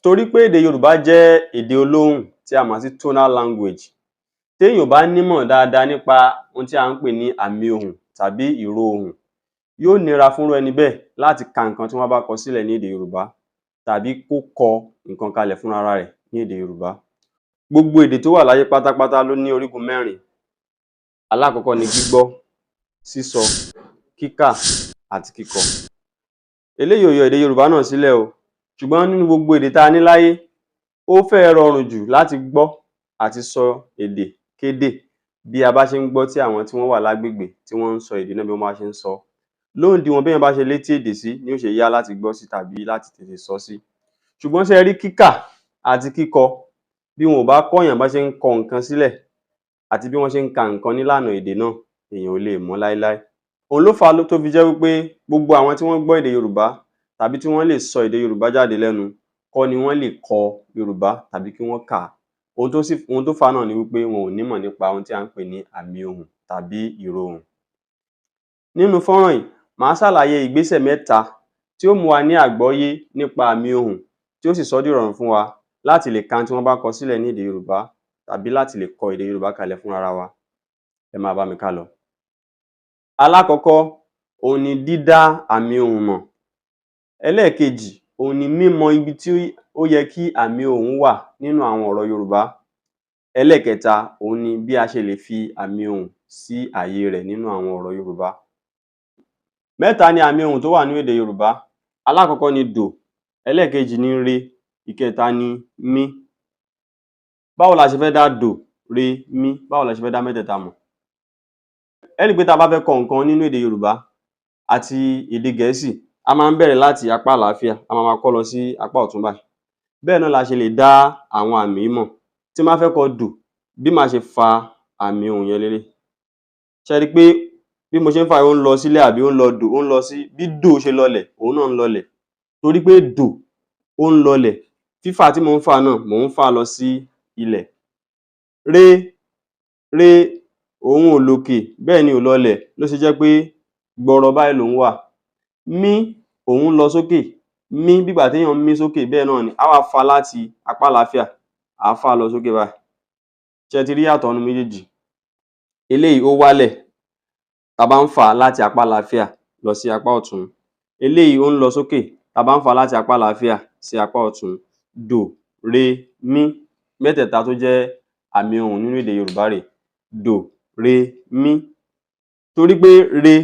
Torí pé èdè Yorùbá jẹ́ èdè olóhùn tí a mọ̀ sí tonal language. Téèyàn ò bá nímọ̀ dáadáa nípa ohun tí à ń pè ní àmì ohùn tàbí ìró ohùn, yóò nira fúnrú ẹni bẹ́ẹ̀ láti ka nǹkan tí wọ́n bá kọ sílẹ̀ ní èdè Yorùbá tàbí kó kọ nǹkan kalẹ̀ fúnra rẹ̀ ní èdè Yorùbá. Gbogbo èdè tó wà láyé pátápátá ló ní orígun mẹ́rin. Alákọ̀ọ́kọ́ ni gbígbọ́, sísọ, kíkà àti kíkọ. Eléyìí ò yọ èdè Yorùbá náà sílẹ̀ o, ṣùgbọ́n nínú gbogbo èdè tá a ní láyé, ó fẹ́ẹ̀ rọrùn jù láti gbọ́ àti sọ èdè kédè bí a bá ṣe ń gbọ́ tí àwọn tí wọ́n wà lágbègbè tí wọ́n ń sọ èdè náà bí wọ́n bá ṣe ń sọ. Lódiwọ̀n béèyàn bá ṣe létí èdè sí ni ó ṣe yá láti gbọ́ sí tàbí láti tètè sọ sí. Ṣùgbọ́n ṣé ẹ rí kíkà àti kíkọ, bí wọn ò bá kọ́ọ̀yàn bá ṣe ń kọ nǹkan sílẹ̀ àti bí wọ́n ṣe ń ka nǹkan nílànà èdè náà, èèyàn ò lè mọ̀ láéláé. Òun ló fà á tó fi jẹ́ wípé gbogbo àwọn tí wọ́n gbọ́ èdè Yorùbá tàbí tí wọ́n lè sọ èdè Yorùbá jáde lẹ́nu kọ́ ni wọ́n lè kọ Yorùbá tàbí kí wọ́n kà á. Ohun tó fà á náà ni wípé wọn ò nímọ̀ nípa ohun tí à ń pè ní àmì ohùn tàbí ìró ohùn. Nínú fọ́nrán yìí, màá ṣàlàyé ìgbésẹ̀ mẹ́ta tí ó mú wa ní àgbọ́yé nípa àmì ohùn tí ó sì sọ́ dìrọ̀rùn fún wa láti lè ka ohun tí wọ́n bá kọ sílẹ̀ ní èdè Yorùbá tàbí láti lè kọ èdè Yorùbá kalẹ̀ fúnra wa. Ẹ máa bá mi ká lọ. Alákọ̀ọ́kọ́, òun ni dídá àmì ohùn mọ̀. Ẹlẹ́ẹ̀kejì, òun ni mímọ ibi tí ó yẹ kí àmì ohùn wà nínú àwọn ọ̀rọ̀ Yorùbá. Ẹlẹ́ẹ̀kẹta, òun ni bí a ṣe lè fi àmì ohùn sí ààyè rẹ̀ nínú àwọn ọ̀rọ̀ Yorùbá. Mẹ́ta ni àmì ohùn tó wà nínú èdè Yorùbá. Alákọ̀ọ́kọ́ ni dò, ẹlẹ́ẹ̀kejì ni re, ìkẹta ni mí. Báwo la ṣe fẹ́ dá dò, re, mí? Báwo la ṣe fẹ́ dá mẹ́tẹ̀ẹ̀ta mọ̀? Ẹ rí i pé tá a bá fẹ́ kọ nǹkan nínú èdè Yorùbá àti èdè Gẹ̀ẹ́sì, a máa ń bẹ̀rẹ̀ láti apá àlàáfíà, a máa kọ́ lọ sí apá ọ̀tún báyìí. Bẹ́ẹ̀ náà la ṣe lè dá àwọn àmì mọ̀. Tí n bá fẹ́ kọ dò, bí màá ṣe fa àmì ohùn yẹn leléyìí. Ṣé ẹ rí i pé bí mo ṣe ń fà á, ó ń lọ sílẹ̀ àbí ó ń lọ dò, ó ń lọ sí bí dò ṣe lọlẹ̀, òun náà ń lọlẹ̀. Torí pé dò ó ń lọlẹ̀, fífà tí mò ń fà náà, mò ń fà á lọ sí ilẹ̀. Re òun ò lòkè bẹ́ẹ̀ ni ò lọlẹ̀ ló ṣe jẹ́ pé gbọrọ báyìí lòún wà. Mí òun lọ sókè, mí bígbà téèyàn ń mí sókè bẹ́ẹ̀ náà ni. Á wá fà á láti apá àlàáfíà, à á fà á lọ sókè báyìí. Ṣé ẹ ti rí ìyàtọ̀ nínú méjèèjì? Eléyìí ó wálẹ̀ tá a bá ń fà á láti apá àlàáfíà lọ sí apá ọ̀tún. Eléyìí ó ń lọ sókè tá a bá ń fà á láti apá àlàáfíà sí apá ọ̀tún. Dò, re, mí, mẹ́tẹ̀ẹ̀ta tó jẹ́ àmì ohùn nínú èdè Yorùbá rèé. Dò, re, mí. Torí pé re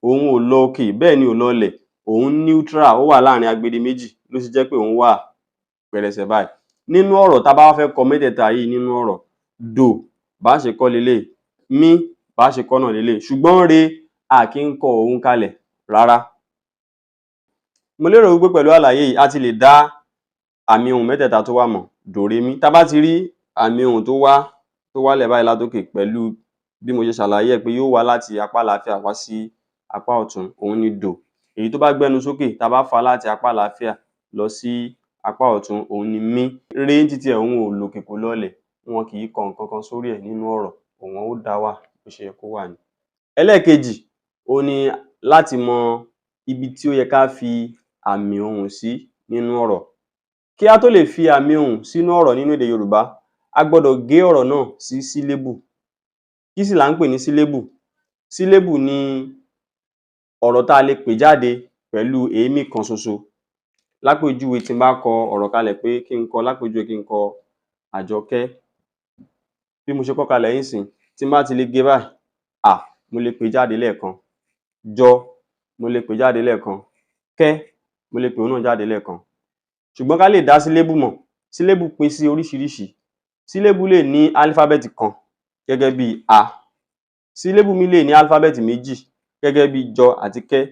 òun ò lọ òkè bẹ́ẹ̀ ni ò lọlẹ̀, òun neutral, ó wà láàrin agbede méjì ló ṣe jẹ́ pé òun wà pẹrẹsẹ báyìí. Nínú ọ̀rọ̀ tá a bá wá fẹ́ kọ mẹ́tẹ̀ẹ̀ta yìí nínú ọ̀rọ̀, dò bá ṣe kọ́ leléyìí, mí bá ṣe kọ́ náà leléyìí, ṣùgbọ́n re a kì í kọ òun kalẹ̀ rárá. Mo lérò wípé pẹ̀lú àlàyé yìí a ti lè dá àmì ohùn mẹ́tẹ̀ẹ̀ta tó wà mọ̀, dò, re, mí. Tá a bá ti rí àmì ohùn tó wálẹ̀ báyìí látòkè pẹ̀lú bí mo ṣe ṣàlàyé ẹ̀ pé yóò wá láti apá àlàáfíà wá sí apá ọ̀tún, òun ni dò. Èyí tó bá gbẹ́nu sókè tá a bá fà á láti apá àlàáfíà lọ sí apá ọ̀tún, òun ni mí. Re ní titi ẹ̀, òun ò lòkè kò lọlẹ̀, wọn kì í kọ nǹkan kan sórí ẹ̀ nínú ọ̀rọ̀, òun ó dá wà bó ṣe yẹ kó wà ni. Ẹlẹ́ẹ̀kejì, òun ni láti mọ ibi tí ó yẹ ká fi àmì ohùn sí nínú ọ̀rọ̀. Kí á tó lè fi àmì ohùn sínú ọ̀rọ̀ nínú èdè Yorùbá, a gbọ́dọ̀ gé ọ̀rọ̀ náà sí sílébù. Kí sì là ń pè ní sílébù? Sílébù ni ọ̀rọ̀ tá a lè pè jáde pẹ̀lú èémí kan ṣoṣo. Lápèjúwe, tí n bá kọ ọ̀rọ̀ kalẹ̀ pé kí n kọ Àjọkẹ́. Bí mo ṣe kọ́ kalẹ̀ yìí nísìnyí, tí n bá ti lè gé báyìí, mo lè pè jáde lẹ́ẹ̀kan. Jọ, mo lè pè jáde lẹ́ẹ̀kan. Kẹ́, mo lè pè òun náà jáde lẹ́ẹ̀kan. Ṣùgbọ́n ká lè dá sílébù mọ̀, sílébù pín sí oríṣiríṣi. Sílébù lè ní álífábẹ́ẹ̀tì kan gẹ́gẹ́ bí A. Sílébù míì lè ní álífábẹ́ẹ̀tì méjì gẹ́gẹ́ bí Jọ àti Kẹ́.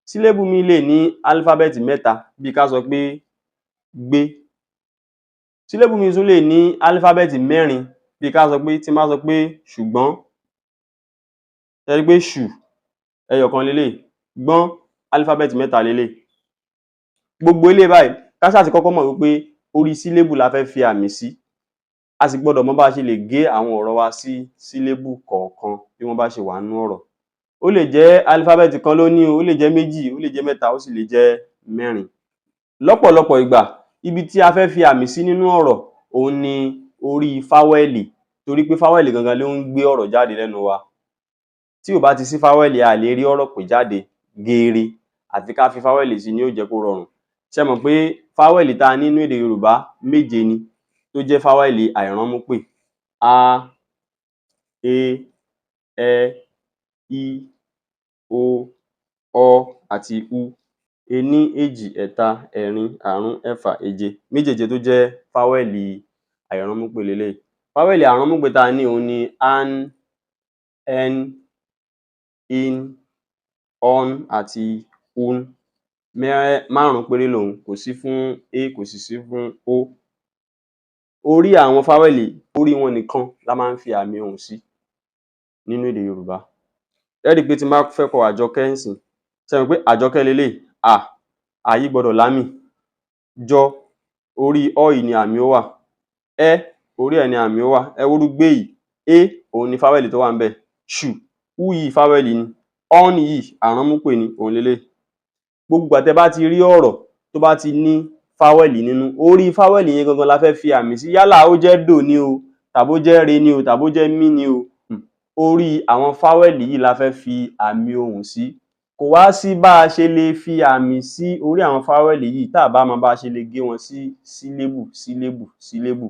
Sílébù míì lè ní álífábẹ́ẹ̀tì mẹ́ta bí ká sọ pé Gbé. Sílébù míì tún lè ní álífábẹ́ẹ̀tì mẹ́rin bí ká sọ pé, tí n bá sọ pé ṣùgbọ́n, ẹ rí i pé ṣù ẹyọ̀kan leléyìí, gbọ́n álífábẹ́ẹ̀tì mẹ́ta leléyìí. Gbogbo eléyìí báyìí ká ṣáà ti kọ́kọ́ mọ̀ wípé orí sílébù la fẹ́ fi àmì sí. A sì gbọ́dọ̀ mọ bá a ṣe lè gé àwọn ọ̀rọ̀ wa sí sílébù kọ̀ọ̀kan bí wọ́n bá ṣe wà nínú ọ̀rọ̀. Ó lè jẹ́ álífábẹ́ẹ̀tì kan ló ní o, ó lè jẹ́ méjì, ó lè jẹ́ mẹ́ta, ó sì lè jẹ́ mẹ́rin. Lọ́pọ̀lọpọ̀ ìgbà Ibi tí a fẹ́ fi àmì sí nínú ọ̀rọ̀ òun ni orí fáwẹ́ẹ̀lì, torí pé fáwẹ́ẹ̀lì gangan ló ń gbé ọ̀rọ̀ jáde lẹ́nu wa. Tí ò bá ti sí fáwẹ́ẹ̀lì a lè rí ọ̀rọ̀ pè jáde geere, àfi ká fi fáwẹ́ẹ̀lì sí ni yóò jẹ́ kó rọrùn. Ṣé ẹ mọ̀ pé fáwẹ́ẹ̀lì tá a ní nínú èdè Yorùbá méje ni, tó jẹ́ fáwẹ́ẹ̀lì àìrọ́múpè: a, e, ẹ, i, o, ọ àti u. Ení, èjì, ẹ̀ta, ẹ̀rin, àrún, ẹ̀fà, èje. Méjèèje tó jẹ́ fáwẹ́ẹ̀lì àìrọ́múpè leléyìí. Fáwẹ́ẹ̀lì àìrọ́múpè tá a ní òun ni án, ẹn, ín, ọ́n àti ún. Márùn-ún péré lòun, kò sí fún é, kò sì sí fún ó. Orí àwọn fáwẹ́ẹ̀lì, orí wọn nìkan la máa ń fi àmì ohùn sí nínú èdè Yorùbá. Ẹ rí i pé tí n bá fẹ́ kọ Àjọkẹ́ ńsìn, ṣé ẹ mọ̀ pé Àjọkẹ́ leléyìí, à yìí gbọdọ̀ lámì. Jọ, orí ọ́ yìí ni àmì ó wà. Ẹ́, orí ẹ̀ ni àmì ó wà. Ẹ wo irú gbé yìí, é òun ni fáwẹ́ẹ̀lì tó wà ńbẹ̀. Ṣù, ú yìí fáwẹ́ẹ̀lì ni. Ọ́n yìí àrọ́múpè ni, òun leléyìí. Gbogbo ìgbà tẹ́ bá ti rí ọ̀rọ̀ tó bá ti ní fáwẹ́ẹ̀lì nínú, orí fáwẹ́ẹ̀lì yẹn gangan la fẹ́ fi àmì sí. Yálà ó jẹ́ dò ni o, tàbó jẹ́ re ni o, tàbó jẹ́ mí ni o. Orí àwọn fáwẹ́ẹ̀lì yìí la fẹ́ fi àmì ohùn sí. Kò wá sí bá a ṣe lè fi àmì sí orí àwọn fáwẹ́ẹ̀lì yìí tá à bá mọ bá a ṣe lè gé wọn sí sílébù, sílébù, sílébù.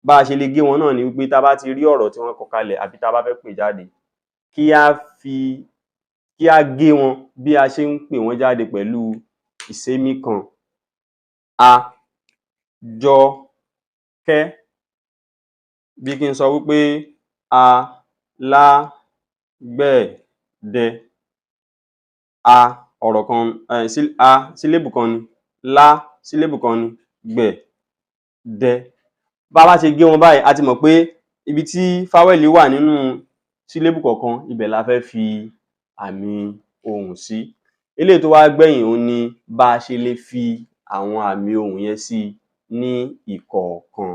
Bá a ṣe lè gé wọn náà ni wípé tá a bá ti rí ọ̀rọ̀ tí wọ́n kọ kalẹ̀ àbí tá a bá fẹ́ pè jáde, kí á gé wọn bí a ṣe ń pè wọ́n jáde pẹ̀lú ìsémí kan. A, jọ, kẹ́. Bí kí n sọ wípé a, lá, gbẹ̀, dẹ. A, ọ̀rọ̀ kan, a sílébù kan ni, lá sílébù kan ni, gbẹ̀, dẹ. Bá a bá ṣe gé wọn báyìí, a ti mọ̀ pé ibi tí fáwẹ́ẹ̀lì wà nínú sílébù kọ̀ọ̀kan, ibẹ̀ la fẹ́ fi àmì ohùn sí. Eléyìí tó wá gbẹ̀yìn òun ni bá a ṣe lè fi àwọn àmì ohùn yẹn sí ní ìkọ̀ọ̀kan.